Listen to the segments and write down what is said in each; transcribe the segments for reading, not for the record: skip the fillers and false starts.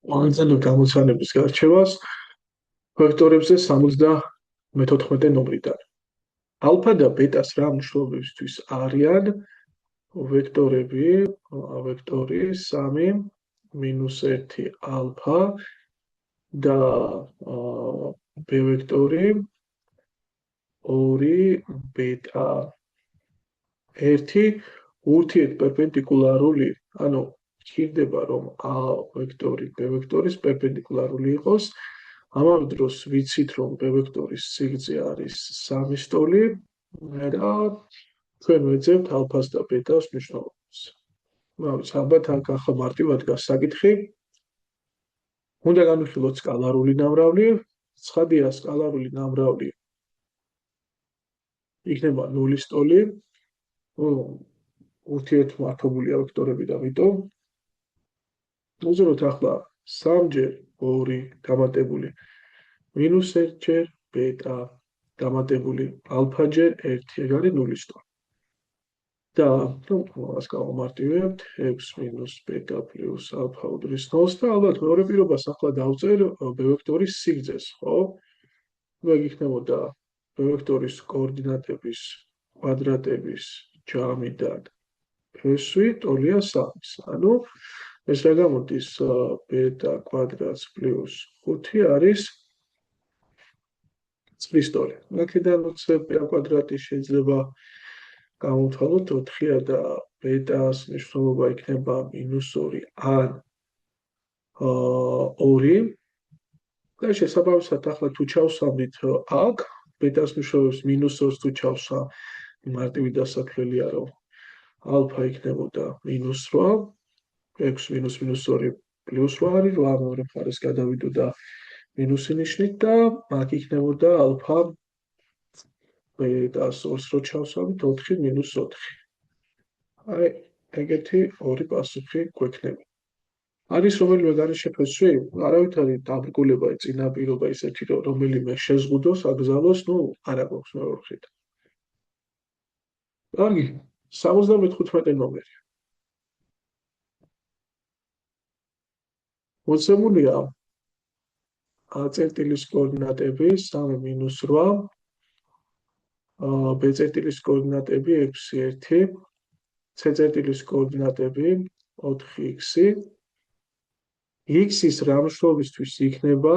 ვაგრძელებთ გამოცანების გარჩევას ვექტორებზე 74 ნომრიდან. ალფა და ბეტას რა მნიშვნელობებისთვის არიან ვექტორები, ვექტორი 3 -1 ალფა და b ვექტორი 2 ბეტა. ერთი ურთიერთპერპენდიკულარული, ანუ გვჭირდება რომ a ვექტორი b ვექტორის პერპენდიკულარული იყოს. ამავე დროს ვიცით რომ b ვექტორის სიგრძე არის 3 სტოლი და ჩვენ ვეძებთ ალფას და ბეტას მნიშვნელობას. ალბათ აქ ახლა მარტივად დგას საკითხი. უნდა განვიხილოთ სკალარული ნამრავლი. ცხადია, სკალარული ნამრავლი იქნება 0 სტოლი. ურთიერთმართობულია ვექტორები და ამიტომ უზროთ ახლა 3-ჯერ 2 დამატებული -1 ჯერ ბეტა დამატებული ალფა-ჯერ 1 ეგ არის 0 სტოლი. და მას გავამარტივებთ 6 - ბეტა პლუს ალფა უდრის 0-ს და ალბათ მეორე პირობას ახლა დავწერ b ვექტორის სიგრძეს, ხო? ეგ იქნებოდა b ვექტორის კოორდინატების კვადრატების ჯამიდან ფესვი ტოლია 3-ის. ანუ ეს რა გამოდის ბეტა კვადრატს პლუს 5 არის წლის ტოლი. აქედან b კვადრატი შეიძლება გამოვთვალოთ 4 და ბეტას მნიშვნელობა იქნება -2 ან 2. და შესაბამისად ახლა თუ ჩავსვამდით აქ ბეტას მნიშვნელობის -2-ს თუ ჩავსვა მარტივი დასათვლელია რომ ალფა იქნებოდა -8, 6 - -2 +8 არის, 8 მეორე მხარეს გადავიდო და მინუსი ნიშნით და აქ იქნებოდა ალფა ბეტას 2-ს რო ჩავსვამით 4 - 4. აი ეგეთი ორი პასუხი გვექნება. არის რომელიმე განაშე ფესვი? არავით არის დაბრკოლება, წინაპირობა ისეთი რომ რომელიმე შეზღუდოს, აკრძალოს, არა გვაქვს მეოთხედ. კარგი, 75 ნომერი. მოცემულია a წერტილის კოორდინატები 3 - 8, b წერტილის კოორდინატები 6 - 1, c წერტილის კოორდინატები 4x. x-ის რა მნიშვნელობისთვის იქნება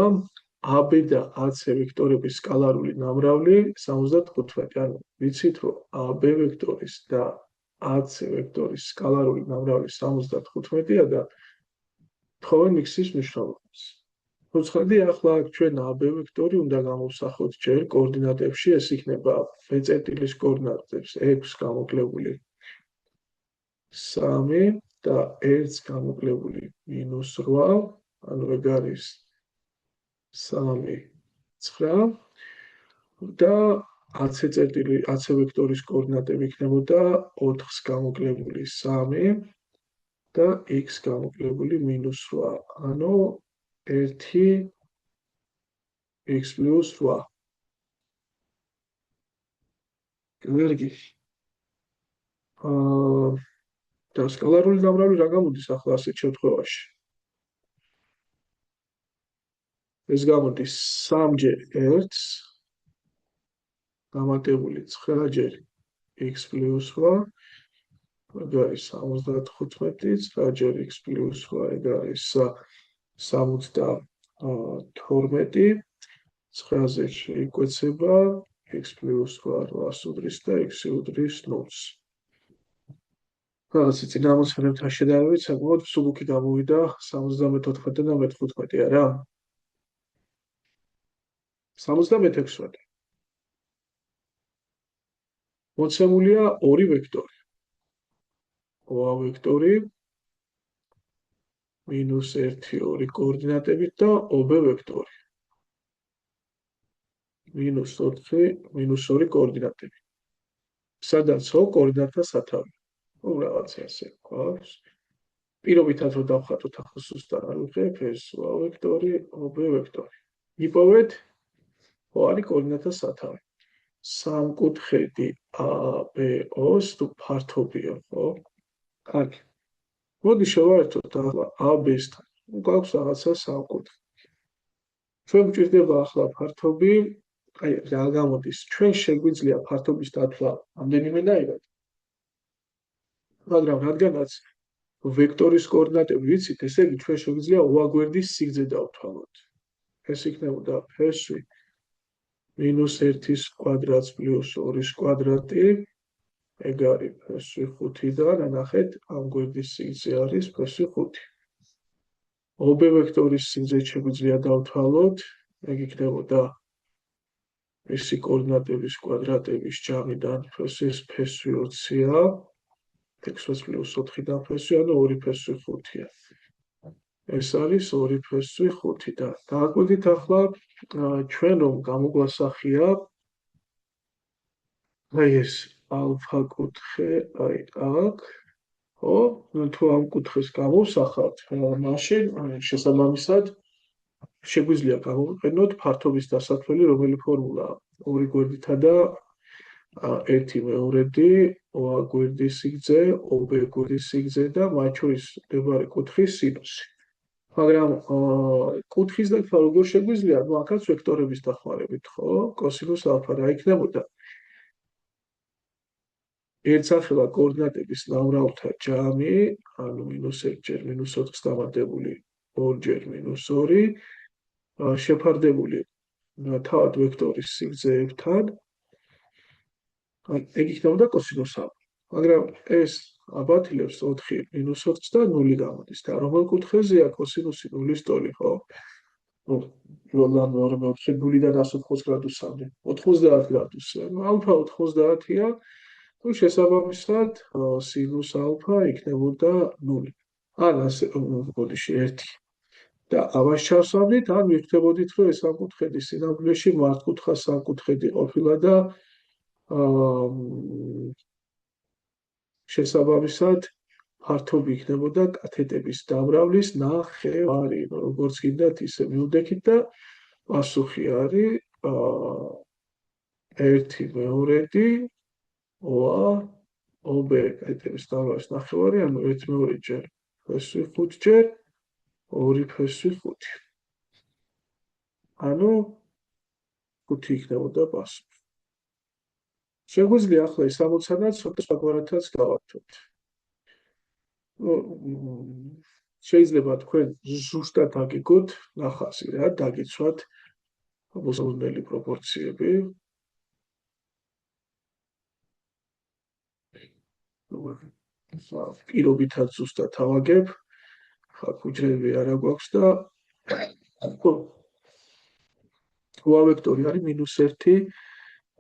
AB და AC ვექტორების სკალარული ნამრავლი 75. ანუ ვიცით რომ AB ვექტორის და AC ვექტორის სკალარული ნამრავლი 75-ია და თხოვენ x-ის მნიშვნელობას. უცხოდი ახლა ჩვენ AB ვექტორი უნდა გამოვსახოთ ჯერ კოორდინატებში, ეს იქნება b წერტილის კოორდინატებს 6 გამოკლებული 3 და 1 გამოკლებული -8, ანუ ეგ არის 3 9 და AC ვექტორის კოორდინატები იქნებოდა 4 გამოკლებული 3 და x გამოკლებული -8, ანუ 1 x + 8. კარგი. და სკალარული ნამრავლი რა გამოდის ახლა ასეთ შემთხვევაში? ეს გამოდის 3-ჯერ 1-ს დამატებული 9-ჯერ x + 8, ეგ არის 75, 9-ჯერ x + 8, ეგ არის 72, 9-ზე შეიკვეცება x + 8 8-ს უდრის და x უდრის 0-ს. რაღაცა წინამოსალებთან შედარებით საკმაოდ მსუბუქი გამოვიდა 74 და მე-15, არა? 76. მოცემულია ორი ვექტორი. a ვექტორი -1 2 კოორდინატებით და b ვექტორი -4 -2 კოორდინატებით. სადაც o კოორდინატთა სათავე. რაღაცა ასე გვაქვს. პირობითად რომ დავხატოთ ახლა სუსტად არ ვიღებ ეს a ვექტორი, b ვექტორი. იპოვეთ o არის კოორდინატთა სათავე. სამკუთხედი ABO-ს თუ ფართობია, ხო? კარგი. მოდი შევაერთოთ ახლა AB-სთან გვაქვს რაღაცა სამკუთხედი. ჩვენ გვჭირდება ახლა ფართობი, აი რა გამოდის, ჩვენ შეგვიძლია ფართობის დათვლა ამდენიმენაირად, მაგრამ რადგანაც ვექტორის კოორდინატები ვიცით, ესე იგი ჩვენ შეგვიძლია უაგვერდის სიგრძე დავთვალოთ. ეს იქნებოდა ფ-ში -1-ის კვადრატს პლუს 2-ის კვადრატი, ეგ არის ფ-ში 5-დან, ნახეთ, ამ გვერდის სიგრძე არის ფ-ში 5. OB ვექტორის სიგრძე შეგვიძლია დავთვალოთ, ეგ იქნებოდა მისი კოორდინატების კვადრატების ჯამიდან ფ-ში 20-ია, x პლუს 4-დან ფ-ში, ანუ 2 ფ-ში 5-ია. ეს არის 2 ფ-ში 5 და დააკვირდით ახლა ჩვენ რომ გამოგვასახია აი ეს ალფა კუთხე აი აქ, ხო? თუ ამ კუთხეს გამოვსახავთ, მაშინ შესაბამისად შეგვიძლია გამოვიყენოთ ფართობის დასათვლელი, რომელი ფორმულაა 2 გვერდითა და 1 მეორედი OA გვერდის სიგრძე, OB გვერდის სიგრძე და მათ შორის მდებარე კუთხის სინუსი. მაგრამ კუთხის დათვლა როგორ შეგვიძლია? ნუ აქაც ვექტორების დახმარებით, ხო? კოსინუს ალფა რა იქნებოდა? ერთსახელა კოორდინატების ნამრავლთა ჯამი, ანუ -1 ჯერ -4-ს დამატებული 2 ჯერ -2, შეფარდებული თავად ვექტორის სიგრძეებთან, ეგ იქნებოდა კოსინუს ალფა. მაგრამ ეს აბათილებს 4 -4-ს და 0 გამოდის და რომელ კუთხეზეა კოსინუსი 0-ის ტოლი, ხო? ნუ პირველად მეორე მეოთხე 0-დან 180 გრადუსამდე 90 გრადუსი, ანუ ალფა 90-ია, თუ შესაბამისად სინუს ალფა იქნებოდა 0. ან ასე ბოდიში 1. და ამას ჩავსვამდით, ან ვიხდებოდით, რომ ეს სამკუთხედი სინამდვილეში მართკუთხა სამკუთხედი ყოფილა და შესაბამისად ფართობი იქნებოდა კათეტების დამრავლის ნახევარი, როგორც გინდათ ისე მივდექით და პასუხი არის 1 მეორედი OA OB კათეტების დამრავლის ნახევარი, ანუ 1 მეორე ჯერ ფ-ში 5 ჯერ 2 ფ-ში 5. ანუ 5 იქნებოდა პასუხი. შეგვიძლია ახლა ეს ამოცანა ცოტა სხვაგვარადაც გავაკეთოთ. შეიძლება თქვენ ზუსტად აგიგოთ ნახასი რა, დაგიცვათ მოსაუბრებელი პროპორციები. პირობითაც ზუსტად ავაგებ, ხა კუჯრები არა გვაქვს და OA ვექტორი არის -1,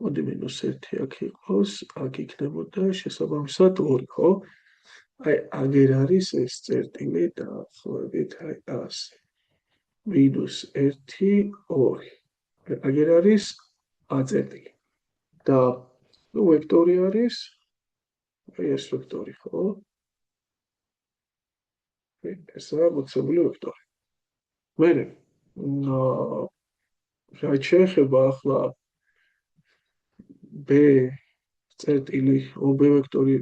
მოდი -1 აქ იყოს, აქ იქნებოდა შესაბამისად 2, ხო? აი, აგერ არის ეს წერტილი დაახლოებით აი ასე. -1, 2. აგერ არის A წერტილი. და ნუ ვექტორი არის აი ეს ვექტორი, ხო? ესაა მოცემული ვექტორი. მერე რაც შეეხება ახლა B წერტილი OB ვექტორი,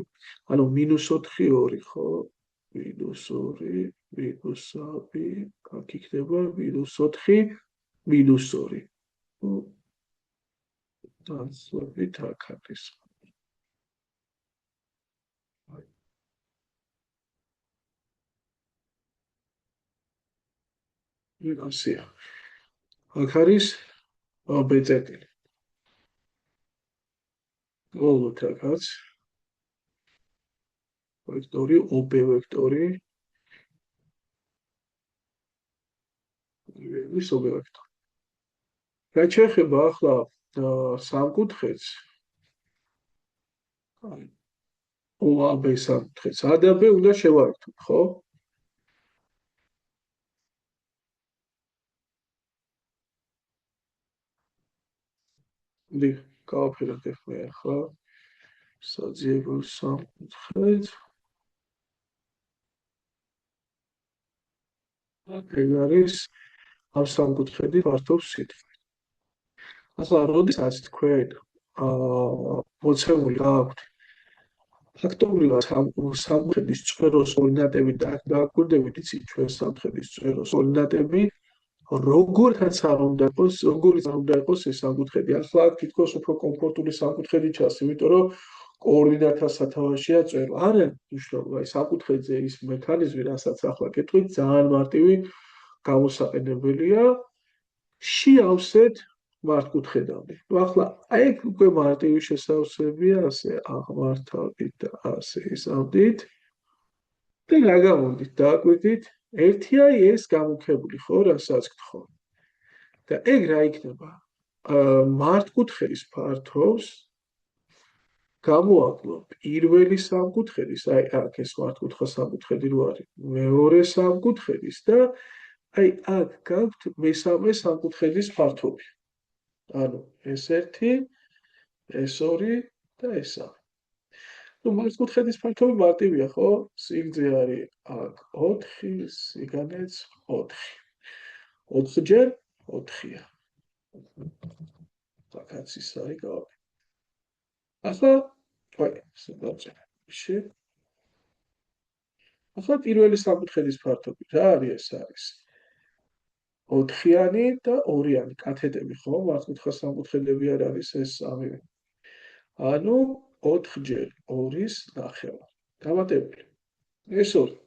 ანუ -4, 2, ხო? -2, -2, აქ იქნება -4, -2. დაახლოებით აქ არის. ასია. აქ არის B წერტილი. მოვუთ აქაც ვექტორი OB ვექტორი ის OB ვექტორი. რაც შეეხება ახლა სამკუთხედს, OAB სამკუთხედს, A და B უნდა შევაერთოთ, ხო? დი გავაფეროთ ახლა ახლა საძიებელ სამკუთხედს. ეგ არის ამ სამკუთხედის ფართობს სითხე. ახლა როდესაც თქვენ მოცემული გაქვთ ფაქტობრივად სამხედრის წვეროს ორინატები დააკვირდებით, იცით, ჩვენ სამხედრის წვეროს ორინატები როგორთაც არ უნდა იყოს, როგორიც არ უნდა იყოს ეს სამკუთხედი. ახლა აქ თითქოს უფრო კომფორტული სამკუთხედი ჩანს, იმიტომ რომ კოორდინატთა სათავეშია წვერო. არა, მნიშვნელობა, აი სამკუთხედზე ის მექანიზმი, რასაც ახლა გეტყვით, ძალიან მარტივი გამოსაყენებელია. შეავსეთ მართკუთხედამდე. ახლა აი ეგ უკვე მარტივი შესავსებია, ასე აღმართავით და ასე ისამდით. და რა გამოდით, დააკვირდით, ერთია ეს გამუქებული, ხო, რასაც გთხოვ. და ეგ რა იქნება? მართკუთხედის ფართობს გამოაკლო პირველი სამკუთხედის, აი აქ ეს მართკუთხა სამკუთხედი რო არის, მეორე სამკუთხედის და აი აქ გაქვთ მესამე სამკუთხედის ფართობი. ანუ ეს ერთი, ეს ორი და ეს სამი. ну მართკუთხედის ფართობი მარტივია, ხო? სიგრძე არის აქ 4, სიგანეც 4. 4-ჯერ 4-ია. აქაც ის არის გავაკეთე. ახლა აი, სულ ახლა პირველი სამკუთხედის ფართობი რა არის ეს არის? 4-იანი და 2-იანი კათეტები, ხო? მართკუთხა სამკუთხედები არ არის ეს სამივე. ანუ 4-ჯერ 2-ის ნახევარი. დამატებული. ეს ორი.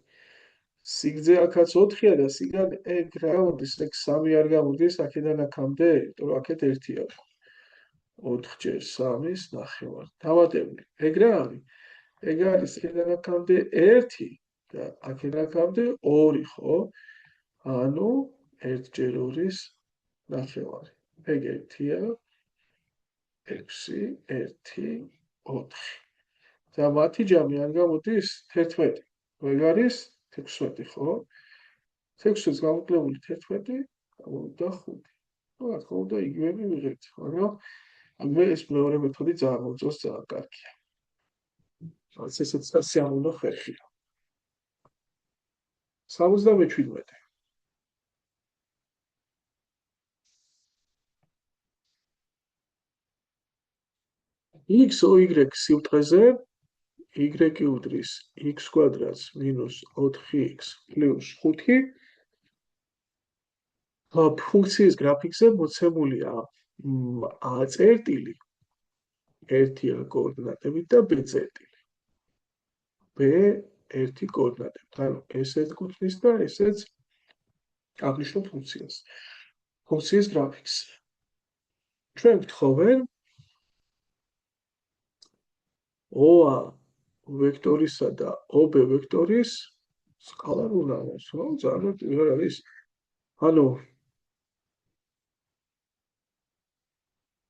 სიგრძე აქაც 4-ია და სიგანე ეგ რა გამოდის, ეგ 3 არ გამოდის აქედან აქამდე, იმიტომ რომ აქეთ 1 აქვს. 4-ჯერ 3-ის ნახევარი. დამატებული. ეგ რა არის? ეგ არის აქედან აქამდე 1 და აქედან აქამდე 2, ხო? ანუ 1-ჯერ 2-ის ნახევარი. ეგ 1-ია, 6, 1, 4. და მათი ჯამი არ გამოდის 11. ეგ არის 16, ხო? 16-ს გამოკლებული 11, გამოვიდა 5. ну, რა თქმა უნდა, იგივე მივიღეთ, მაგრამ ამე ეს მეორე მეთოდი ძალიან მოძოს, ძალიან კარგია. რაც ესეც სიამოვნო ხერხია. 77. x o y სიბრტყეზე y უდრის x კვადრატს მინუს 4x პლუს 5 ფუნქციის გრაფიკზე მოცემულია a წერტილი 1-ია კოორდინატებით და b წერტილი b 1 კოორდინატებით. ანუ ესეც კუთვნის და ესეც აღნიშნულ ფუნქციას. ფუნქციის გრაფიკს. ჩვენ გთხოვენ OA ვექტორისა და OB ვექტორის სკალარულ ნამოს, ხო? ძალიან პირველ არის. ანუ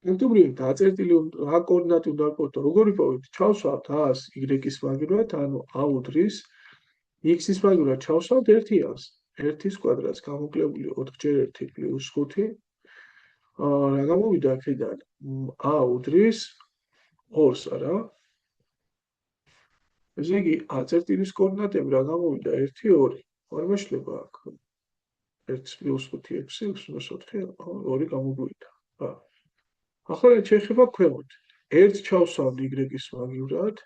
ფაქტობრივად დაწერტილი რა კოორდინატი უნდა გქონდეს, როგორი პოვეთ? ჩავსვათ A-ს Y-ის მაგივრად, ანუ A უდრის X-ის მაგივრად ჩავსვათ 1-ას. 1-ის კვადრატს გამოკლებული 4-ჯერ 1 პლუს 5. რა გამოვიდა აქედან? A უდრის 2-ს, არა? ესე იგი, A წერტილის კოორდინატები რა გამოვიდა? 1, 2. არ მეშლება აქ. 1 პლუს 5, 6, 4, 2 გამოგვიდა. ახლა შეიძლება ქვემოთ. 1 ჩავსვავ Y-ის მაგივრად,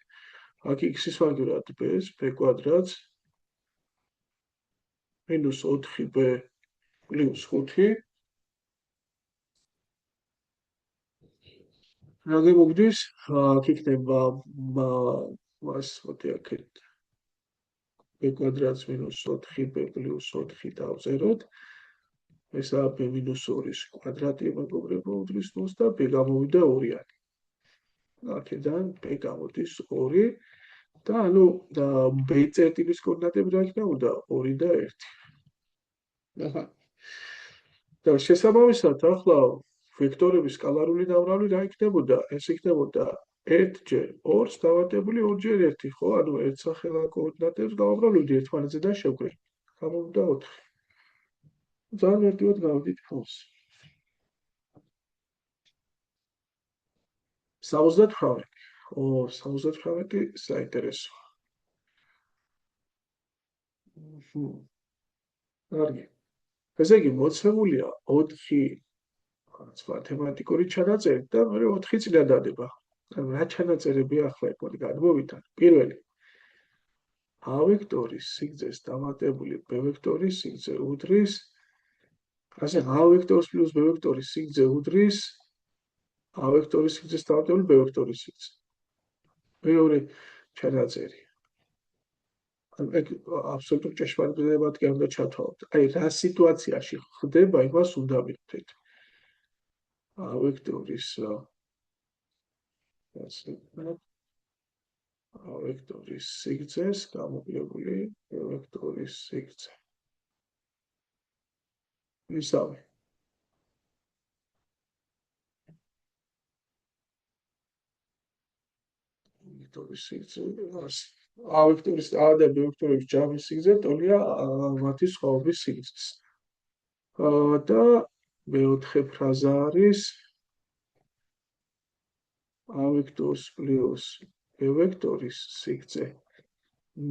აქ X-ის მაგივრად B-ს, B კვადრატს მინუს 4B პლუს 5. რა გამოგდის? აქ იქნება მას მოდი აქეთ B კვადრატს მინუს 4B პლუს 4 დავწეროთ. ესაა B მინუს 2-ის კვადრატი, მეგობრებო, უდრის 0-ს და B გამოვიდა 2-იანი. აქედან B გამოდის 2 და ანუ B წერტილის კოორდინატები რა იქნებოდა? 2 და 1. აჰა. და შესაბამისად ახლა ვექტორების სკალარული დამრავლი რა იქნებოდა? ეს იქნებოდა 1-ჯერ 2-ს დავატებული 2-ჯერ 1, ხო? ანუ ერთსახელა კოორდინატებს გავამრავლებდი ერთმანეთზე და შევკრებდი. გამოვიდა 4. ძალიან მარტივად გავდით ფონს. 78. 78 საინტერესო. კარგი. ესე იგი მოცემულია 4 მათემატიკური ჩანაწერით და მე 4 წინადადება. რა ჩანაწერებია ახლა ეგ მოდი გადმოვიდეთ. პირველი a ვექტორის სიგრძეს დამატებული b ვექტორის სიგრძე უდრის ასე a ვექტორის პლუს b ვექტორის სიგრძე უდრის a ვექტორის სიგრძეს დამატებული b ვექტორის სიგრძე. მეორე ჩანაწერი. ეგ აბსოლუტურ ჭეშმარიტებად კი უნდა ჩათვალოთ. აი რა სიტუაციაში ხდება, იმას უნდა ვიხდეთ. a ვექტორის ასე a ვექტორის სიგრძეს გამოკლებული b ვექტორის სიგრძე. მისავე. ვექტორის სიგრძე a ვექტორის a და b ვექტორების ჯამის სიგრძე ტოლია მათი სხვაობის სიგრძეს. და მეოთხე ფრაზა არის a ვექტორს პლუს b ვექტორის სიგრძე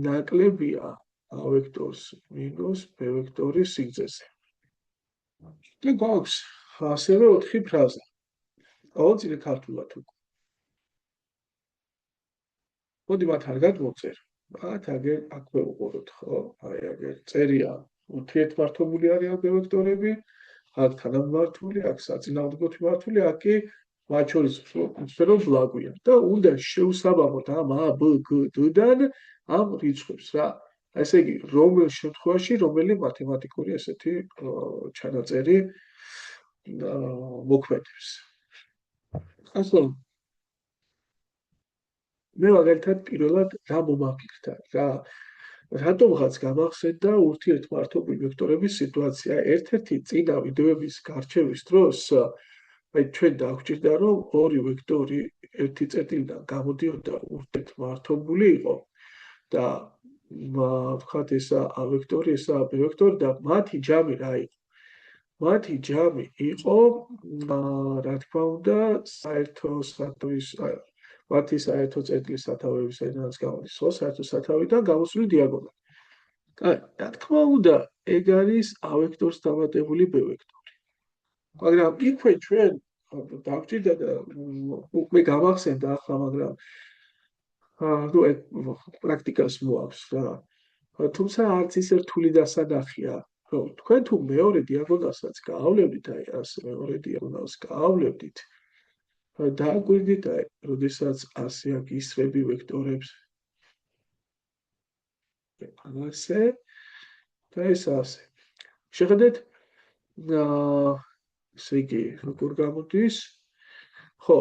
ნაკლებია a ვექტორს მინუს b ვექტორის სიგრძეზე. და გვაქვს ასევე 4 ფრაზა. ყოველწირი ქართულად უკვე. მოდი მათ არ გადმოვწერ. მათ აგერ აქვე უყუროთ, ხო? აი აგერ წერია ურთიერთმართობული არიან b ვექტორები, აქ თანამმართული, აქ საწინააღმდეგო მართული, აქ კი მათ შორის სფერო ბლაგვია და უნდა შევსაბამოთ ამ a b g d-დან ამ რიცხვებს რა. ესე იგი, რომელ შემთხვევაში რომელი მათემატიკური ესეთი ჩანაწერი მოქმედებს. ახლა მე მაგალითად პირველად რა მომაფიქრდა, რატომღაც გამახსენდა ურთიერთმართობი ვექტორების სიტუაცია. ერთ-ერთი წინა ვიდეოების გარჩევის დროს აი ჩვენ დაგვჭირდა რომ ორი ვექტორი ერთი წერტილიდან გამოდიოდა ურთიერთმართობული იყო და ვთქვათ ესა a ვექტორი, ესა b ვექტორი და მათი ჯამი რა იყო? მათი ჯამი იყო რა თქმა უნდა საერთო სათავის მათი საერთო წერტილის სათავეებისგანაც გამოდის, ხო, საერთო სათავიდან გამოსული დიაგონალი. აი, რა თქმა უნდა, ეგ არის a ვექტორს დამატებული b ვექტორი. მაგრამ იქვე ჩვენ დაგვჭირდა და მე გამახსენდა ახლა, მაგრამ ნუ ეგ პრაქტიკას მოაქვს რა. თუმცა არც ისე რთული დასანახია. რომ თქვენ თუ მეორე დიაგონალსაც გაავლევდით, აი ასე მეორე დიაგონალს გაავლევდით, დააკვირდით აი, როდესაც ასე აქ ისრები ვექტორებს. ასე და ეს ასე. შეხედეთ, ესე იგი, როგორ გამოდის? ხო,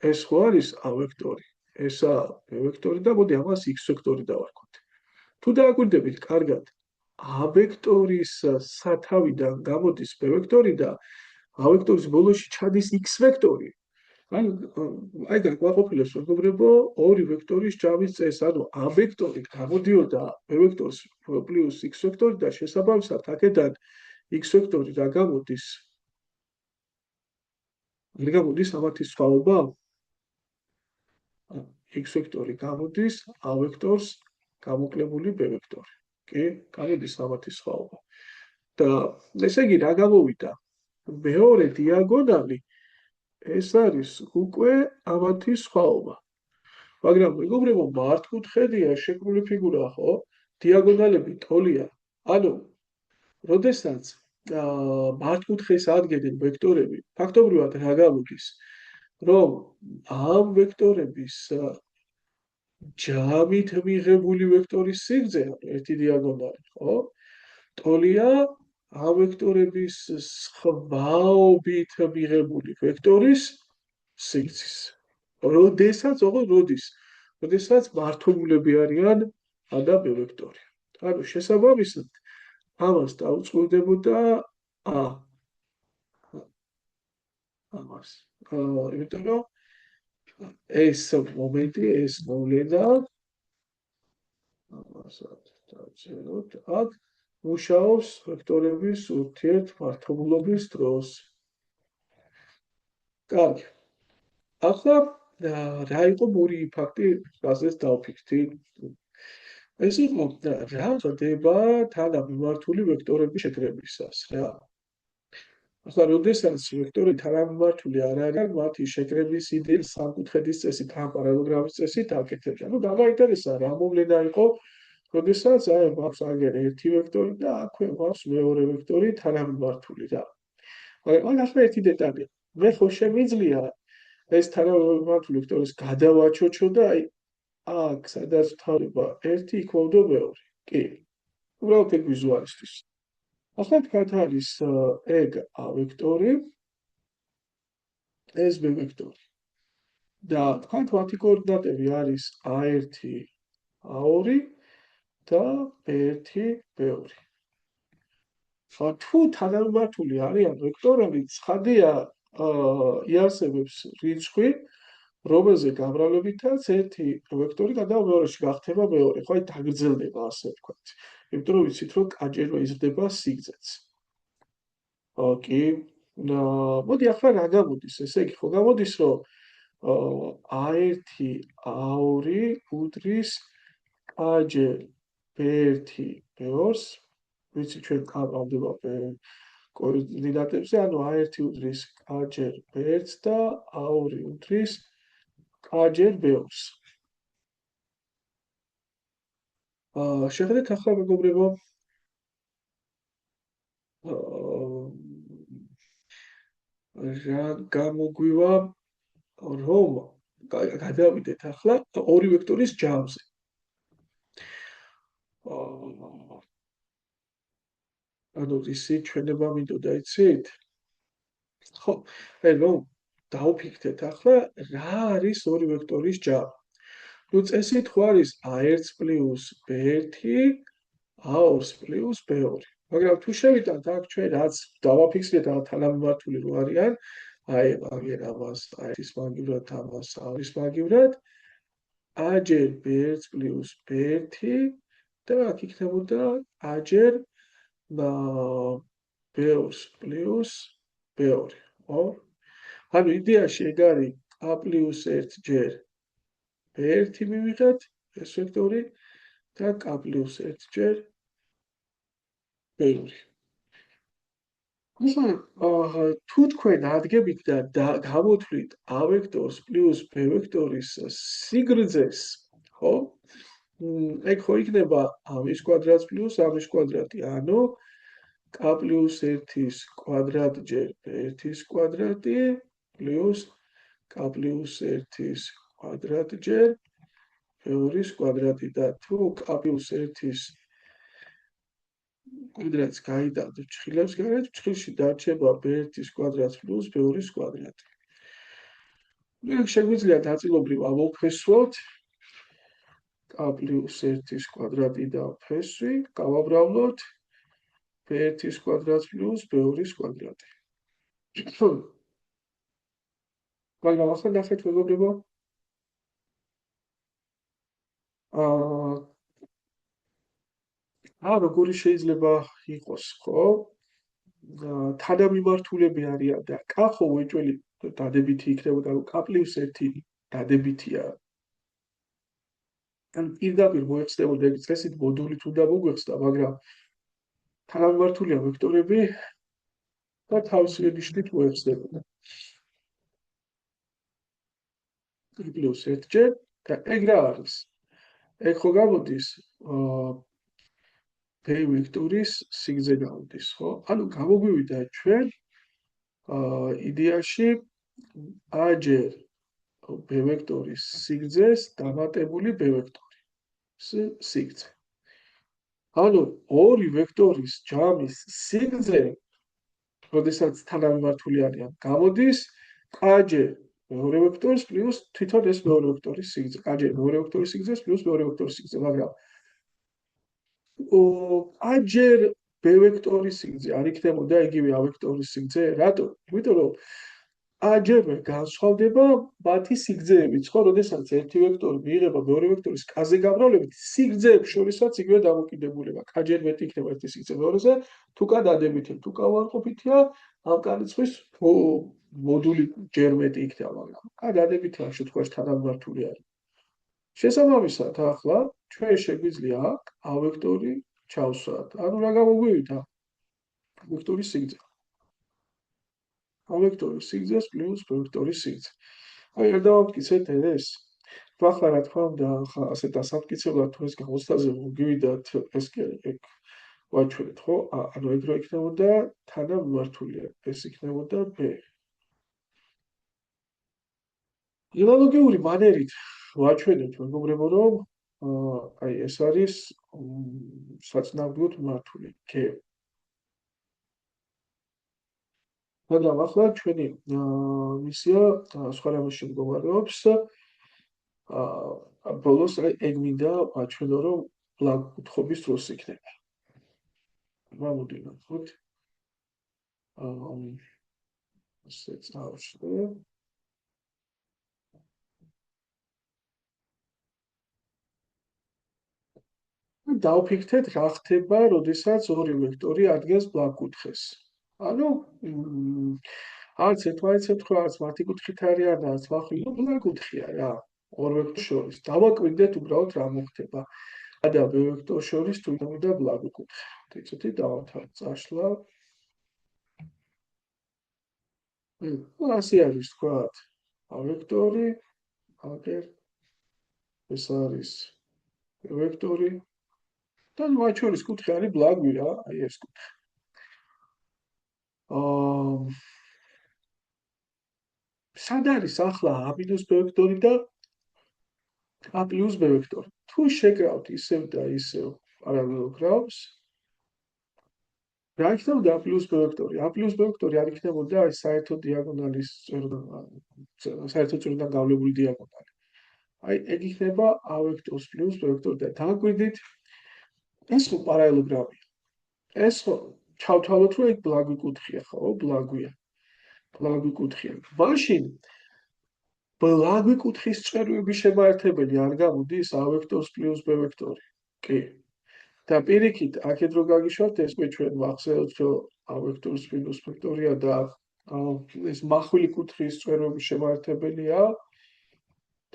ეს ხო არის a ვექტორი, ესა b ვექტორი და მოდი ამას x ვექტორი დავარქვათ. თუ დააკვირდებით კარგად, a ვექტორის სათავიდან გამოდის b ვექტორი და a ვექტორის ბოლოში ჩადის x ვექტორი. აი გაყვაყოფილებს მეგობრებო, ორი ვექტორის ჯამის წეს, ანუ a ვექტორი გამოდიოდა b ვექტორს პლუს x ვექტორი და შესაბამისად აქედან x ვექტორი რა გამოდის? არ გამოდის ამათი სხვაობა? x ვექტორი გამოდის a ვექტორს გამოკლებული b ვექტორი. კი, გამოდის ამათი სხვაობა. და ესე იგი რა გამოვიდა? მეორე დიაგონალი ეს არის უკვე ამათი სხვაობა. მაგრამ მეგობრებო, მართკუთხედია შექმნილი ფიგურა, ხო? დიაგონალები ტოლია. ანუ, როდესაც მართკუთხედს ადგენენ ვექტორები, ფაქტობრივად რა გამოდის? რომ ამ ვექტორების ჯამით მიღებული ვექტორის სიგრძე, ერთი დიაგონალი, ხო? ტოლია ამ ვექტორების სხვაობით მიღებული ვექტორის სიგრძის. როდესაც მართობულები არიან a და b ვექტორი. ანუ შესაბამისად ამას დაუწყვილდებოდა a. ამას. იმიტომ რომ ეს მომენტი, ეს მოვლენა ამასაც დავწეროთ, აქ მუშაობს ვექტორების ურთიერთმართობულობის დროს. კარგი. ახლა რა იყო ორი ფაქტი, რასაც დავფიქრდით? ეს იყო რა ხდება თანამიმართული ვექტორების შეკრებისას რა. ახლა როდესაც ვექტორი თანამიმართული არ არის, მათი შეკრების იდეა სამკუთხედის წესით, ან პარალელოგრამის წესით აკეთებს. ანუ გამაინტერესა რა მოვლენა იყო, როდესაც აი გვაქვს აგერ ერთი ვექტორი და აქვე გვაქვს მეორე ვექტორი თანამიმართული რა. მაგრამ ახლა ერთი დეტალი. მე ხო შემიძლია ეს თანამიმართული ვექტორის გადავაჩოჩო და აი აქ სადაც თავება ერთი იქ მოვდო მეორე. კი. უბრალოდ ეგ ვიზუალისტვის. ახლა თქვათ არის ეგ A ვექტორი, ეს B ვექტორი. და თქვათ მათი კოორდინატები არის A1, A2 და B1, B2. თუ თანამიმართული არიან ვექტორები, ცხადია იარსებებს რიცხვი, რომელზე გამრავლებითაც ერთი ვექტორი გადავა მეორეში გახდება მეორე. ხო, აი დაგრძელდება ასე ვთქვათ. იმიტომ რომ ვიცით რომ კაჭერვა იზრდება სიგრძეც. კი. მოდი ახლა რა გამოდის? ესე იგი ხო გამოდის რომ A1, A2 უდრის კაჯერ B1, B2-ს, ვიცი ჩვენ გავავდება კოორდინატებზე, ანუ A1 უდრის კაჯერ B1-ს და A2 უდრის კაჯერ B2-ს. შეხედეთ ახლა მეგობრებო, რა გამოგვივა რომ გადავიდეთ ახლა ორი ვექტორის ჯამზე. ანუ ისი ჩვენება მინდოდა იცით? ხო, ანუ დავფიქრდეთ ახლა რა არის ორი ვექტორის ჯამი. ნუ წესით ხო არის A1 პლუს B1, A2 პლუს B2. მაგრამ თუ შევიტანთ აქ ჩვენ რაც დავაფიქსირეთ ამ თანამიმართული რო არიან, აი აგერ ამას A1-ის მაგივრად, ამას A2-ის მაგივრად, A ჯერ B1 პლუს B1 და აქ იქნებოდა A ჯერ B2 პლუს B2. ხო? ანუ იდეაში ეგ არის A პლუს 1 ჯერ B1 მივიღეთ ეს ვექტორი და K პლუს 1 ჯერ B2. თუ თქვენ ადგებით და გამოთვლით A ვექტორს პლუს B ვექტორის სიგრძეს, ხო? ეგ ხო იქნება ამის კვადრატს პლუს ამის კვადრატი, ანუ K პლუს 1-ის კვადრატი ჯერ B1-ის კვადრატი პლუს K პლუს 1-ის კვადრატი ჯერ B2-ის კვადრატი და თუ K პლუს 1-ის კვადრატს გაიტანთ ჩხილებს გარეთ, ჩხილში დარჩება B1-ის კვადრატი პლუს B2-ის კვადრატი. ეგ შეგვიძლია ნაწილობრივ ამოვფესვოთ K პლუს 1-ის კვადრატი და ფესვი, გავაბრალოთ B1-ის კვადრატი პლუს B2-ის კვადრატი. მაგრამ ახლა ნახეთ მეგობრებო. როგორი შეიძლება იყოს, ხო? თანამიმართულები არიან და K ხო უეჭველი დადებითი იქნებოდა, რომ K პლუს 1 დადებითია. ან პირდაპირ მოიხსნებოდა ეგ წესით მოდულით უნდა მოგვეხსნა, მაგრამ თანამიმართულია ვექტორები და თავისი ნიშნით მოიხსნებოდა. K პლუს 1 ჯერ და ეგ რა არის? ეგ ხო გამოდის B ვექტორის სიგრძე გამოდის, ხო? ანუ გამოგვივიდა ჩვენ იდეაში A ჯერ B ვექტორის სიგრძეს დამატებული B ვექტორის სიგრძე. ანუ ორი ვექტორის ჯამის სიგრძე, როდესაც თანამიმართული არიან, გამოდის K ჯერ მეორე ვექტორის პლუს თვითონ ეს მეორე ვექტორის სიგრძე. K ჯერ მეორე ვექტორის სიგრძეს პლუს მეორე ვექტორის სიგრძე, მაგრამ A ჯერ B ვექტორის სიგრძე არ იქნებოდა იგივე A ვექტორის სიგრძე? რატო? იმიტომ რომ A ჯერ განსხვავდება მათი სიგრძეებიც, ხო, როდესაც ერთი ვექტორი მიიღება მეორე ვექტორის K-ზე გამრავლებით, სიგრძეებს შორისაც იგივე დამოკიდებულება. K ჯერ მეტი იქნება ერთი სიგრძე მეორეზე, თუ K დადებითია, თუ K უარყოფითია, ამ კანცხვის მოდული ჯერ მეტი იქნება, მაგრამ K დადებითია, ამ შემთხვევაში თანამიმართული არის. შესაბამისად, ახლა ჩვენ შეგვიძლია A ვექტორი ჩავსვათ. ანუ რა გამოგვივიდა? ვექტორის სიგრძე. A ვექტორის სიგრძეს პლუს B ვექტორის სიგრძე. აი, არ დავამტკიცეთ ეს. ახლა რა თქმა უნდა, ახლა ასე დასამტკიცებლად თუ ეს გამოცდაზე მოგივიდათ, ეს კი ეგ ვაჩვენეთ, ხო? ანუ ეგ რო იქნებოდა თანამიმართულია, ეს იქნებოდა B. ილოგიური მანერით ვაჩვენებთ, მეგობრებო, რომ აი ეს არის საწინააღმდეგოდ მიმართული K. მაგრამ ახლა ჩვენი მისია სხვა რამეში მდგომარეობს. ბოლოს ეგ მინდა ვაჩვენო, რომ ბლაგ-კუთხოვის დროს იქნება. მოვუდინოთ. ასე წავშლე. დავფიქრეთ, რა ხდება, როდესაც ორი ვექტორი ადგენს ბლაგ-კუთხეს. ანუ არც ერთმანეთს ემთხვევა, არც მათი კუთხით არიან, არც მახვილო ბლაგ-კუთხეა რა. ორ ვექტორს შორის. დავაკვირდეთ უბრალოდ რა მოხდება. A და B ვექტორს შორის თუ იქნება ბლაგ-კუთხე. იცოდი დავათავოთ წაშლა. ასე არის თქვათ. A ვექტორი, აგერ ეს არის ვექტორი და მათ შორის კუთხე არის ბლაგვი რა, აი ეს კუთხე. სად არის ახლა A მინუს B ვექტორი და A პლუს B ვექტორი? თუ შეკრავთ ისევ და ისევ პარალელურ გრაფს, რა იქნებოდა A პლუს B ვექტორი? A პლუს B ვექტორი არ იქნებოდა აი საერთო დიაგონალის საერთო წვრიდან გავლებული დიაგონალი. აი ეგ იქნება A ვექტორს პლუს B ვექტორი და დააკვირდით ეს ხო პარალელოგრამია. ეს ხო ჩავთვალოთ, რომ ეგ ბლაგვი კუთხეა, ხო? ბლაგვია. ბლაგვი კუთხეა. მაშინ ბლაგვი კუთხის წვერები შემაერთებელი არ გამოდის A ვექტორს პლუს B ვექტორი. კი. და პირიქით, აქეთ რო გაგიშვათ, ეს მე ჩვენ ვახსენოთ, რომ A ვექტორს პლუს ვექტორია და ეს მახვილი კუთხის წვერები შემაერთებელია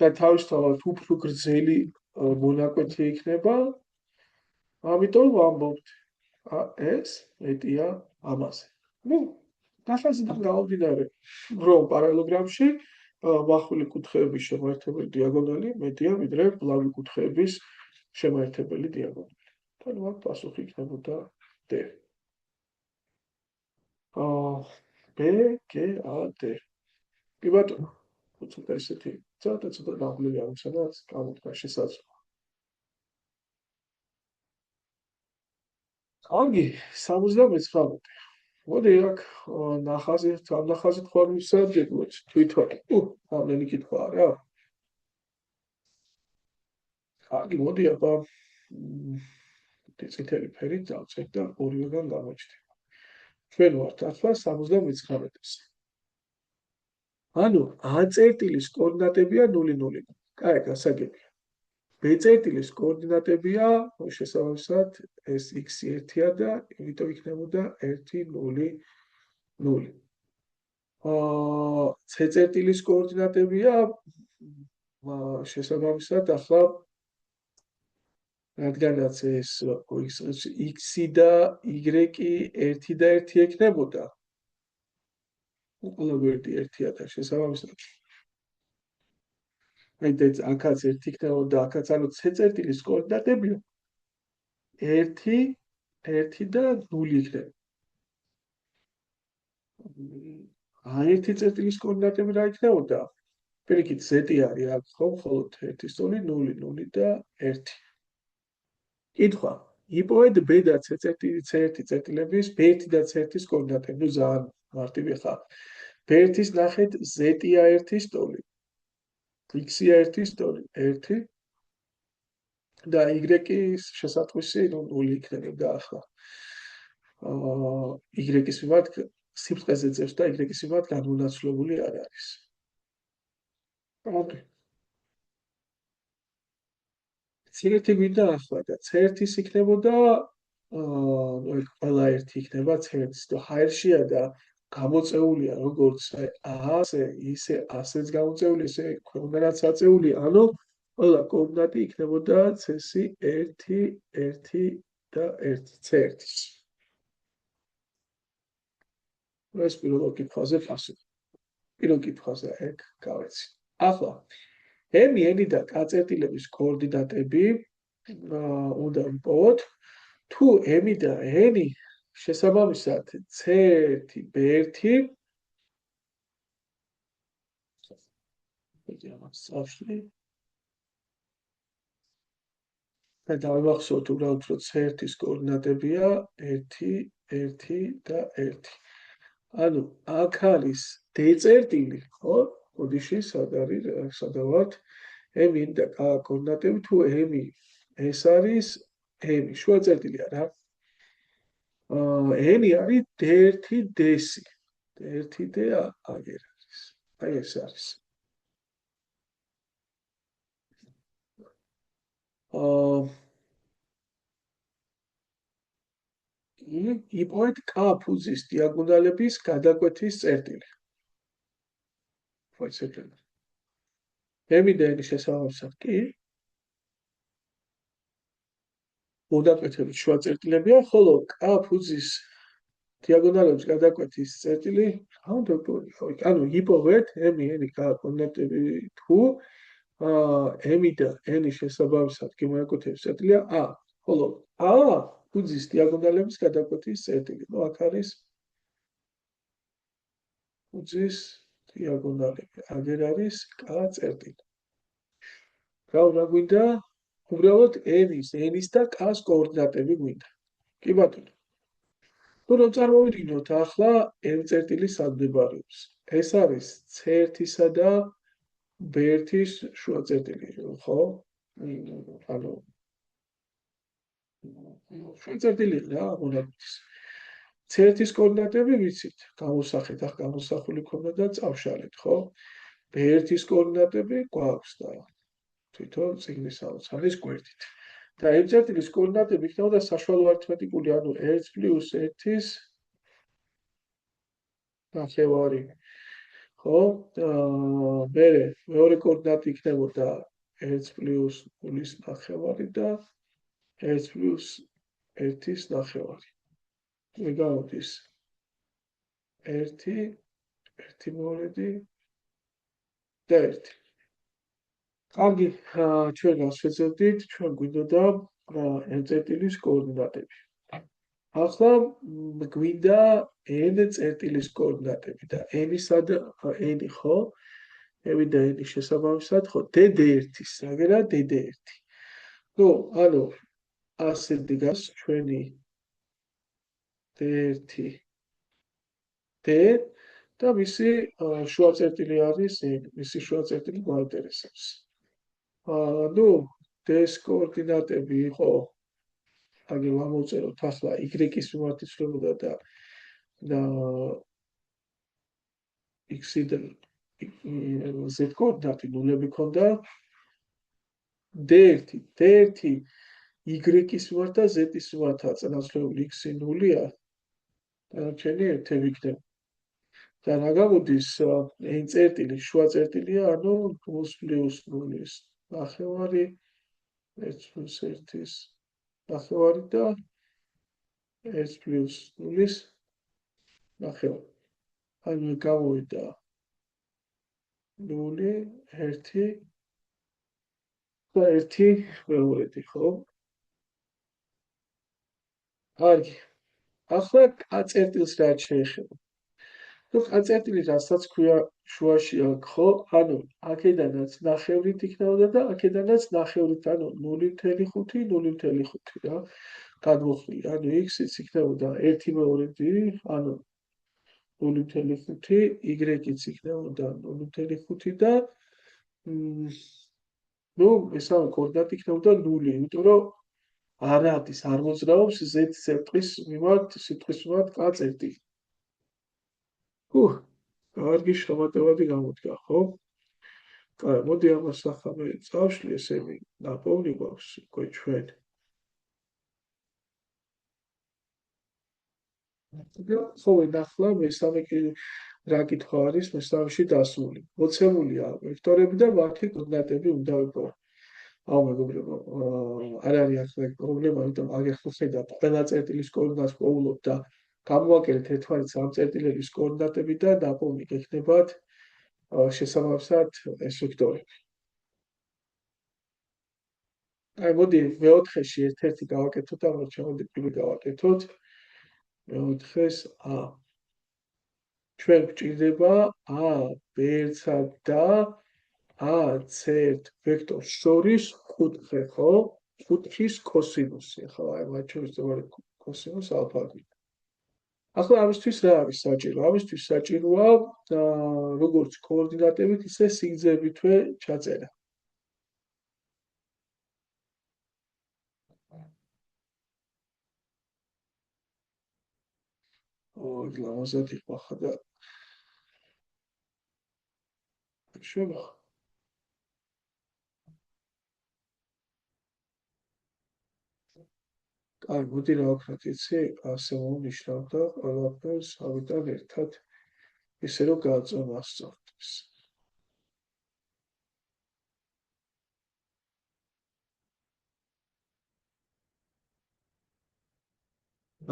და თავისთავად უფრო გრძელი მონაკვეთი იქნება. ამიტომ ვამბობთ, ეს მეტია ამაზე. ნუ, გასაზრდამ გამომდინარე, რომ პარალელოგრამში მახვილი კუთხეების შემაერთებელი დიაგონალი მეტია, ვიდრე ბლაგვი კუთხეების შემაერთებელი დიაგონალი. და ნუ აქ პასუხი იქნებოდა D. B, G, A, D. კი ბატონო, ცოტა ისეთი, ცოტა ნაკლები არის, სადაც გამოდგა შესაძლოა. კარგი, 79. მოდი აქ ნახაზით ხوار ვისაუბროთ თვითონ. რამდენი კითხვაა რა? კარგი, მოდი აბა წითელი ფერით დავწერ და ორივეგან გამოჩნდება. ჩვენ ვართ ახლა 79-ზე. ანუ A წერტილის კოორდინატებია 0, 0. კაი, გასაგებია. B წერტილის კოორდინატებია შესაბამისად ეს x1-ია და იმიტომ იქნებოდა 1, 0, 0. C წერტილის კოორდინატებია შესაბამისად ახლა რადგანაც ეს x-ი და y-ი 1 და 1 ექნებოდა. ყველაფერი 1-ია და შესაბამისად. აი და აქაც 1 იქნებოდა, აქაც ანუ C წერტილის კოორდინატებია 1, 1 და 0 იქნება. A1 წერტილის კოორდინატები რა იქნებოდა? პირიქით Z არის აქ ხო, მხოლოდ 1 სწორი 0, 0 და 1. კითხვა. იპოვეთ B და C წერტილების B1 და C1-ის კოორდინატები. ნუ ძალიან მარტივი ხარ. B1-ის ნახეთ Z-ია 1 სწორი. X-ია 1 სწორი 1 და Y-ის შესატყვისი 0 იქნებოდა ახლა. Y-ის მიმართ სიბრტყეზე წევს და Y-ის მიმართ განმონაცვლებული არ არის. მოდი. C1 გვინდა ახლა და C1-ის იქნებოდა ყველა ერთი იქნება C1-ის და ჰაერშია და გამოწეულია როგორც ასე, ისე ასეც გამოწეული, ესე ქვემოდანაც აწეული, ანუ ყველა კოორდინატი იქნებოდა C-ი 1, 1 და 1 C1-ის. ეს პირველ კითხვაზე პასუხი. პირველ კითხვაზე ეგ გავეცი. ახლა ემი ენი და კ-წერტილების კოორდინატები უნდა ვიპოვოთ. თუ ემი და ენი შესაბამისად C1, B1 და დავიმახსოვროთ უბრალოდ რომ C1-ის კოორდინატებია 1, 1 და 1. ანუ აქ არის D წერტილი, ხო? ოდიში სად ვართ? ემი და K კოორდინატები თუ ემი ეს არის ემი, შუა წერტილია რა. ენი არის D1 D-ი. D1 D აგერ არის. აი ეს არის. იპოვეთ K ფუძის დიაგონალების გადაკვეთის წერტილი. ფოიცებენ. ემი და ენი შესაბამისად კი მოდაკვეთების შუა წერტილებია, ხოლო K ფუძის დიაგონალების გადაკვეთის წერტილი, ანუ იპოვეთ ემი ენი K კოორდინატები თუ ემი და ენი შესაბამისად კი მოდაკვეთების წერტილია A, ხოლო A ფუძის დიაგონალების გადაკვეთის წერტილი. ნუ აქ არის ფუძის დიაგონალები. აგერ არის K წერტილი. რა გვინდა? უბრალოდ ენის და K-s კოორდინატები გვინდა. კი ბატონო. თუ რომ წარმოვიდგინოთ ახლა n წერტილის სადგებარებს. ეს არის C1-ისა და B1-ის შუა წერტილი, ხო? ანუ შუა წერტილი რა, მონაკვეთის. C1-ის კოორდინატები ვიცით, გამოსახეთ, ახ გამოსახული ქონდა და წავშალეთ, ხო? B1-ის კოორდინატები გვაქვს და თვითონ წიგნის აუცალის გვერდით. და n წერტილის კოორდინატები იქნებოდა საშუალო არითმეტიკული, ანუ 1 + 1-ის ნახევარი. ხო? მეორე კოორდინატი იქნებოდა 1 + 0-ის ნახევარი და 1 + 1-ის ნახევარი. მე გამოდის 1, 1 მოვიდი და 1. კარგი, ჩვენ გავსვეცებდით, ჩვენ გვინდოდა n წერტილის კოორდინატები. ახლა გვინდა n წერტილის კოორდინატები და n-ისა და n ხო? ემი და ენი შესაბამისად ხო? D1-ის, აგერა D1. ნუ, ანუ ასე დგას ჩვენი D1 D და მისი შუა წერტილი არის n, მისი შუა წერტილი გვაინტერესებს. ნუ D-s კოორდინატები იყო აგერ ვამოვწეროთ ახლა y-ის მიმართ იცვლებოდა და x-ი და z კოორდინატი ნულები ქონდა. D1 y-ის მიმართ და z-ის მიმართაა წინასწრებული x-ი ნულია. დანარჩენი ერთები იქნება. და რა გამოდის n წერტილი, შუა წერტილია, ანუ 0 + 0-ის ნახევარი, 1 + 1-ის ნახევარი და 1 + 0-ის ნახევარი. ანუ გამოვიდა 0, 1 და 1 მეორეთი, ხო? კარგი. ახლა K წერტილს რა შეეხება? ნუ K წერტილი რასაც ქვია შუაში აქ, ხო? ანუ აქედანაც ნახევრით იქნებოდა და აქედანაც ნახევრით, ანუ 0.5, 0.5 რა. გადმოხდილი. ანუ x-იც იქნებოდა 1/2, ანუ 0.5, y-იც იქნებოდა 0.5 და ნუ ესაა კოორდინატი იქნებოდა 0, იმიტომ რომ არ არის, არ მოძრაობს z სიტყვის მიმართ K წერტილი. კარგი შემოტევადი გამოდგა, ხო? კაი, მოდი ამას ახლა წავშლი, ესენი ნაპოვნი გვაქვს უკვე ჩვენ. ხო, ახლა მესამე რა კითხვა არის მესამეში დასმული. მოცემულია ვექტორები და მათი კოორდინატები უნდა ვიპოვოთ. აუ მეგობრებო, არ არის ახლა პრობლემა, იმიტომ აგერ ხედავთ ყველა წერტილის კოორდინატს პოულობ და გამოვაკელით ერთმანეთს ამ წერტილების კოორდინატები და დაპოვი გექნებათ შესაბამისად ეს ვექტორები. აი მოდი მეოთხეში ერთ-ერთი გავაკეთოთ, ამ შემოდი პირველი გავაკეთოთ. მეოთხეს ჩვენ გვჭირდება B1-სა და AC1 ვექტორს შორის კუთხე, ხო? კუთხის კოსინუსი, ხო? აი მათ შორის ზოგადად კოსინუს ალფა. ახლა ამისთვის რა არის საჭირო? ამისთვის საჭიროა როგორც კოორდინატებით, ისე სიგრძებითვე ჩაწერა. ლამაზად იყო ხა და შევა. აი, მოდი რა ვქნათ, იცი, ასე მომნიშნავ და ყველაფერს ავიტან ერთად ისე რომ გააწონასწორდეს.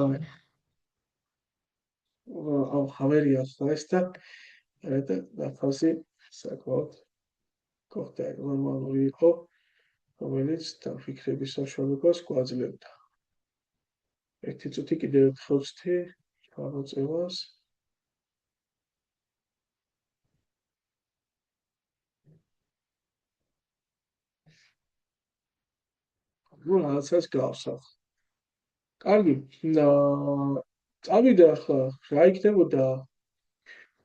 აი, ხავერია ხა ეს და ნახავსი საკმაოდ კოხტა ნორმალური იყო, რომელიც დაფიქრების საშუალებას გვაძლევდა. ერთი წუთი კიდევ ერთხელ ვცდი გამოწევას. ნუ რაღაცას გავსახ. კარგი, წავიდა ახლა, რა იქნებოდა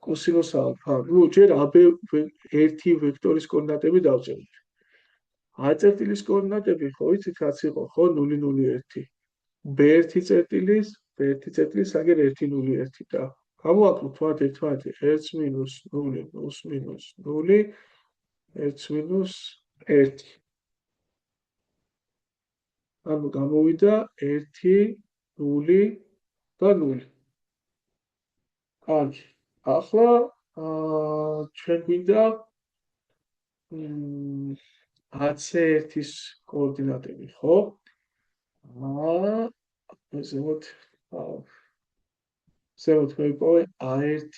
კოსინუს ალფა? ნუ ჯერ AB1 ვექტორის კოორდინატები დავწეროთ. A-წერტილის კოორდინატები ხო იცით რაც იყო, ხო 0 0 1. B1 წერტილის, B1 წერტილის აგერ 1 0 1 და გამოვაკლოთ მათ ერთმანეთი 1 მინუს 0 plus მინუს 0 1 მინუს 1. ანუ გამოვიდა 1 0 და 0. კარგი. ახლა ჩვენ გვინდა AC1-ის კოორდინატები, ხო? ზემოთ მოვიპოვე A1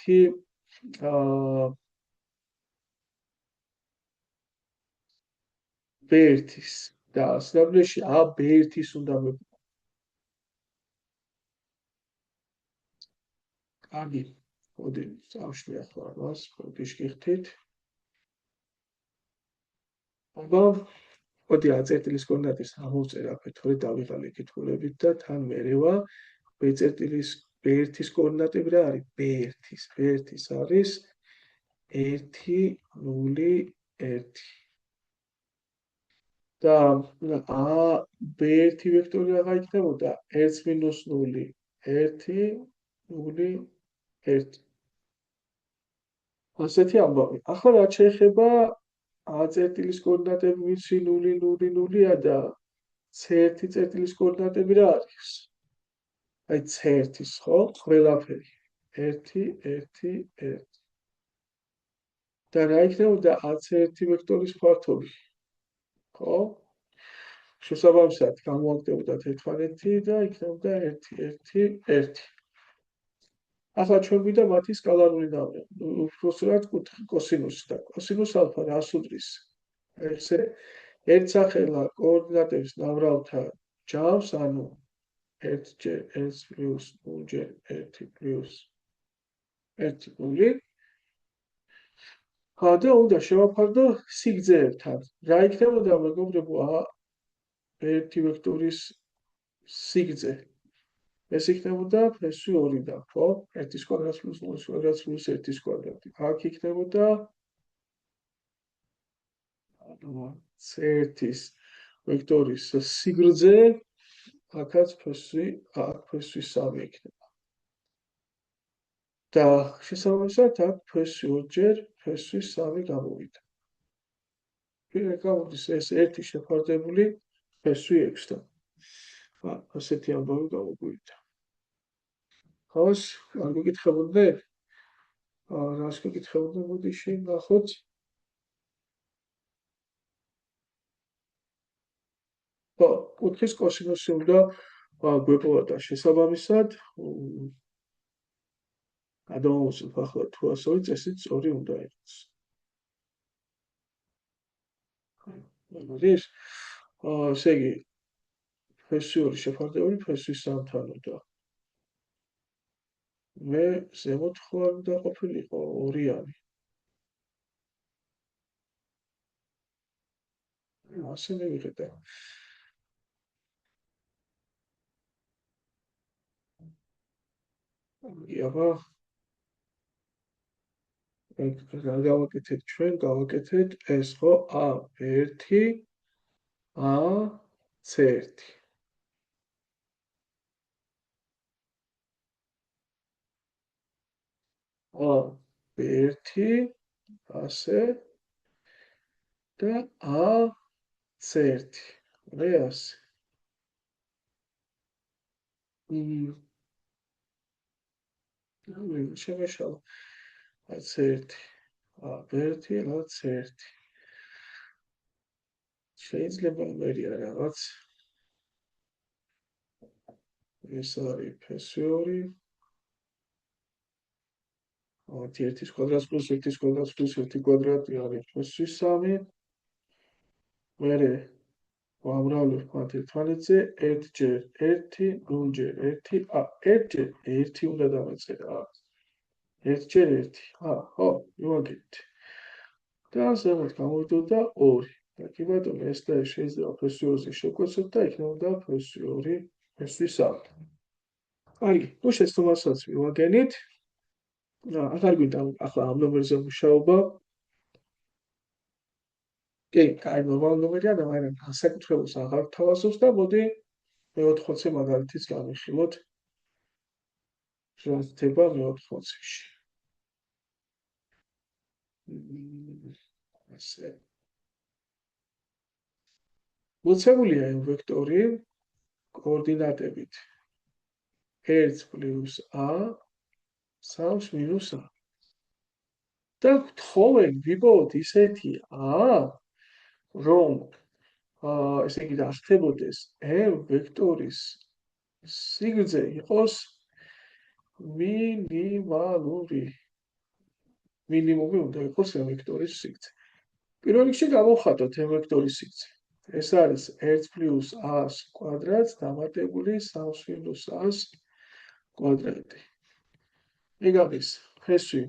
B1-ის და სინამდვილეში AB1-ის უნდა მოვიპოვო. კარგი, მოდი წავშლი ახლა მას, გიშკიხთით. აბა, მოდი A-წერტილის კოორდინატის ამოვწერაფე, თორე დავიღალე კითხულებით და თან მერევა B-წერტილის B1-ის კოორდინატები რა არის? B1-ის არის 1 0 1. და B1 ვექტორი რა იქნებოდა? 1 მინუს 0 1 0 1. ასეთი ამბავი. ახლა რაც შეეხება A-წერტილის კოორდინატები ვიცი 0 0 0-ია და C1 წერტილის კოორდინატები რა არის? აი C1-ის, ხო? ყველაფერი 1 1 1. და რა იქნებოდა AC1 ვექტორის ფართობი? ხო? შესაბამისად გამოვაკლებოდათ ერთმანეთი და იქნებოდა 1 1 1. ახლა ჩვენ გვინდა მათი სკალარული ნავრები. უბრალოდ კოსინუსი და კოსინუს ალფა რას უდრის? ესე ერთსახელა კოორდინატების ნავრალთა ჯავს, ანუ 1 ჯერ 1 პლუს 0 ჯერ 1 პლუს 1 0. და უნდა შევაფარდო სიგრძეებთან. რა იქნებოდა მეგობრებო B1 ვექტორის სიგრძე? ეს იქნებოდა ფესვი 2-დან, ხო? 1-ის კვადრატი პლუს 0-ის კვადრატი პლუს 1-ის კვადრატი. აქ იქნებოდა C1-ის ვექტორის სიგრძე, აქაც ფესვი 3 იქნება. და შესაბამისად აქ ფესვი 2 ჯერ ფესვი 3 გამოვიდა. გამოდის ეს ერთი შეფარდებული ფესვი 6-დან. ასეთი ამბავი გამოგვივიდა. ხავს, არ გეკითხებოდე? რას გეკითხებოდე, მოდი შევნახოთ. კუთხის კოსინუსი უნდა გვეპოვა და შესაბამისად გადავამოწმებ ახლა თუ ასოი წესით სწორი უნდა იყოს. მოდის? ესე იგი, ფესვიური შეფარდებული ფესვის სამთანო და მე ზემოთ ხო არ უნდა ყოფილიყო ორიანი. ასე მივიღეთ. აბა გავაკეთეთ ჩვენ, გავაკეთეთ ეს ხო A1 AC1. A1 ასე და AC1. მე ასე. შემეშალა AC1 A1 AC1. შეიძლება მერია რაღაც ეს არის ფესვიური 1 კვადრატს პლუს 1 კვადრატს პლუს 1 კვადრატი არის ფესვის 3. მერე ვამრავლებ მათ ერთმანეთზე 1-ჯერ 1, 0-ჯერ 1, 1-ჯერ 1 უნდა დავაწერა. 1-ჯერ 1. ხო, მივაგებთ. და ზემოთ გამოვიდოდა 2. და კი ბატონო, ეს და ეს შეიძლება ფესვიორზე შევკვეცოთ და იქნებოდა ფესვიური ფესვის 3. კარგი, ნუ შეცდომასაც მივაგენით. აღარ გვინდა ახლა ამ ნომერზე მუშაობა. კი, კაი, ნორმალური ნომერია და მაგრამ განსაკუთრებულს აღარ თავაზობს და მოდი მე-80-ზე მაგალითიც გამიხილოთ. რა ხდება მე-80-ში. ასე. მოცემულია იმ ვექტორი კოორდინატებით 1 + a 3 - a. და გთხოვენ ვიპოვოთ ისეთი a, რომ ესე იგი დახდებოდეს m ვექტორის სიგრძე იყოს მინიმალური. მინიმუმი უნდა იყოს m ვექტორის სიგრძე. პირველ რიგში გავავხატოთ m ვექტორის სიგრძე. ეს არის 1 + a-ს კვადრატს დამატებული 3 - a-ს კვადრატი. ეგ არის ფესვი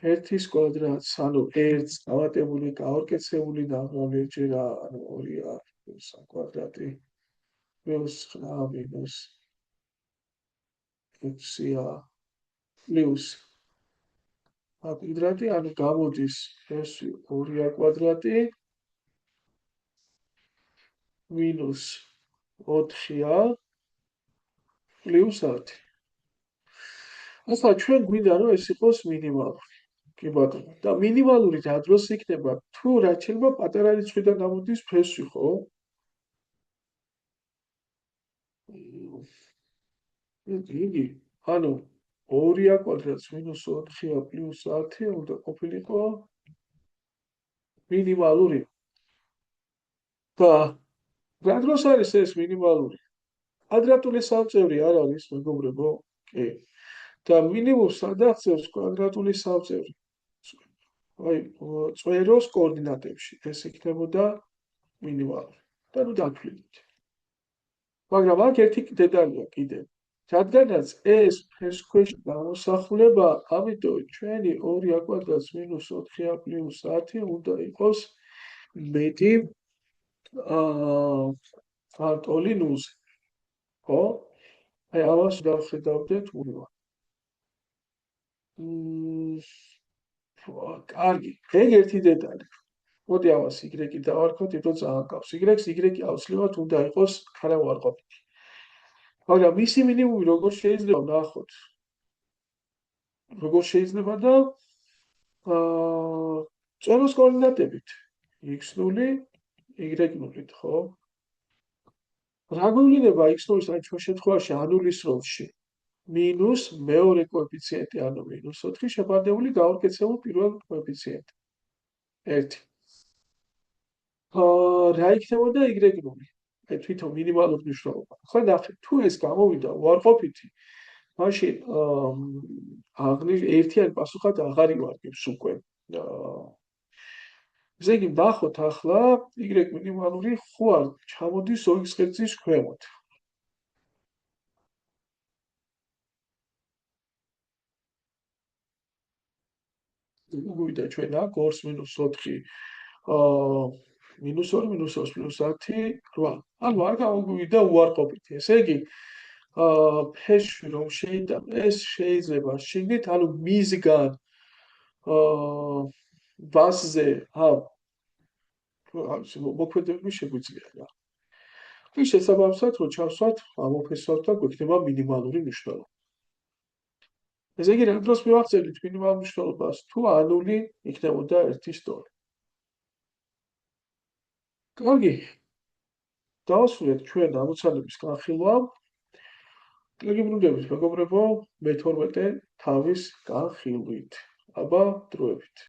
1-ის კვადრატს, ანუ 1-ს დამატებული გაორკეცებული და მომერჯერ ანუ 2a + a კვადრატი პლუს 9 - 6a პლუს a კვადრატი, ანუ გამოდის ფესვი 2a კვადრატი მინუს 4a პლუს 10. ახლა ჩვენ გვინდა რომ ეს იყოს მინიმალური. კი ბატონო. და მინიმალური რა დროს იქნება? თუ რაც შეიძლება პატარა რიცხვიდან გამოდის ფესვი, ხო? იგი, ანუ 2a კვადრატს მინუს 4a პლუს 10 უნდა ყოფილიყო მინიმალური. და რა დროს არის ეს მინიმალური? კვადრატული სამწევრი არ არის, მეგობრებო? კი. და მინიმუმს სადაღწევს კვადრატული სამწევრი. აი, წვეროს კოორდინატებში ეს იქნებოდა მინიმალური. და ნუ დათვლით. მაგრამ აქ ერთი დეტალია კიდევ. რადგანაც ეს ფესვქვეშ გამოსახულება, ამიტომ ჩვენი 2a კვადრატს მინუს 4a პლუს 10 უნდა იყოს მეტი ტოლი ნულზე. ხო? აი ამას დავხედავდეთ უბრალოდ. კარგი, ეგ ერთი დეტალი. მოდი ამას y-ი დავარქოთ, იმიტომ ძალიან გავს. y-ს y აუცილებლად უნდა იყოს ქარავარყოფითი. მაგრამ მისი მინიმუმი როგორ შეიძლება ნახოთ? როგორ შეიძლება და წვეროს კოორდინატებით x0 y0-ით, ხო? რა გვევლინება x0-ის აი ჩვენ შემთხვევაში ანულის როლში? მინუს მეორე კოეფიციენტი, ანუ -4 შეფარდებული გაორკეცებულ პირველ კოეფიციენტი. 1. რა იქნებოდა y0? აი თვითონ მინიმალური მნიშვნელობა. ხო ნახეთ, თუ ეს გამოვიდა უარყოფითი, მაშინ ერთიანი პასუხად აღარ ივარგებს უკვე. ესე იგი, ვნახოთ ახლა y მინიმალური ხო არ ჩამოდის 2x ხერხის ქვემოთ. გვიდა ჩვენ აქ 2 - 4 -2 - 2 + 10 8. ანუ არ გამოგვივიდა უარყოფითი. ესე იგი, ფეში რომ შეიტანო, ეს შეიძლება შიგნით, ანუ მისგან ბაზზე მოქმედებები შეგვიძლია რა. ის შესაბამისად, რომ ჩავსვათ, ამოფესვათ და გვექნება მინიმალური მნიშვნელობა. ესე იგი, რა დროს მივახცევთ მინიმალურ მნიშვნელობას, თუ ანული იქნებოდა 1-ის ტოლი. კარგი, დავასრულეთ ჩვენ ამოცანების განხილვა. გეგმრუდებით, მეგობრებო, მე-12 თავის განხილვით. აბა, დროებით.